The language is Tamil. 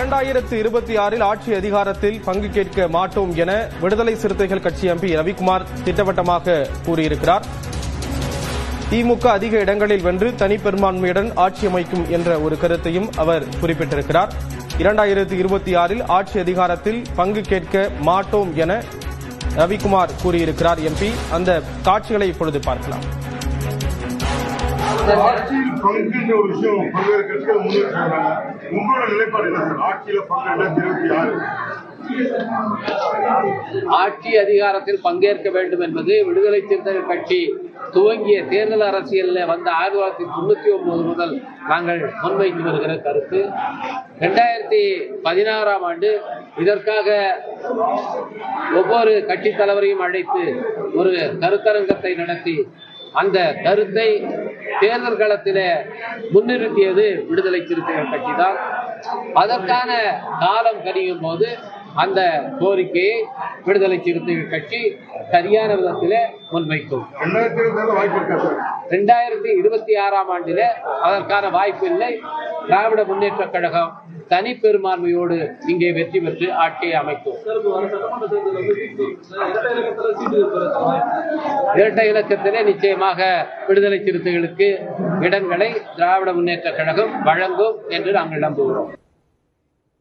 2026 ஆட்சி அதிகாரத்தில் பங்கு கேட்க மாட்டோம் என விடுதலை சிறுத்தைகள் கட்சி எம்பி ரவிக்குமார் திட்டவட்டமாக கூறியிருக்கிறார். திமுக அதிக இடங்களில் வென்று தனிப்பெரும்பான்மையுடன் ஆட்சி அமைக்கும் என்ற ஒரு கருத்தையும் அவர் குறிப்பிட்டிருக்கிறார். 2026 ஆட்சி அதிகாரத்தில் பங்கு கேட்க மாட்டோம் என ரவிக்குமார் கூறியிருக்கிறார் எம்பி. அந்த காட்சிகளை இப்பொழுது பார்க்கலாம். ஆட்சியில் பங்குன்ற ஒரு விஷயம் பல்வேறு கட்சிகள் முன்னெடுக்கிறாங்க. உங்களோட நிலைப்பாடு என்ன சார்? ஆட்சியில பங்கு 2026 ஆட்சி அதிகாரத்தில் பங்கேற்க வேண்டும் என்பது விடுதலை சிறுத்தைகள் கட்சி துவங்கிய தேர்தல் அரசியலில் வந்த 1999 முதல் நாங்கள் முன்வைத்து வருகிற கருத்து. 2016ஆம் ஆண்டு இதற்காக ஒவ்வொரு கட்சி தலைவரையும் அழைத்து ஒரு கருத்தரங்கத்தை நடத்தி அந்த கருத்தை தேர்தல் களத்திலே முன்னிறுத்தியது விடுதலை சிறுத்தைகள் கட்சி தான். அதற்கான காலம் கனியும் போது அந்த கோரிக்கையை விடுதலை சிறுத்தைகள் கட்சி சரியான விதத்திலே முன்வைக்கும். 2026ஆம் ஆண்டிலே அதற்கான வாய்ப்பு இல்லை. திராவிட முன்னேற்ற கழகம் தனி பெரும்பான்மையோடு இங்கே வெற்றி பெற்று ஆட்சியை அமைக்கும். இரட்டை இலக்கத்திலே நிச்சயமாக விடுதலை சிறுத்தைகளுக்கு இடங்களை திராவிட முன்னேற்ற கழகம் வழங்கும் என்று நாங்கள் நம்புகிறோம்.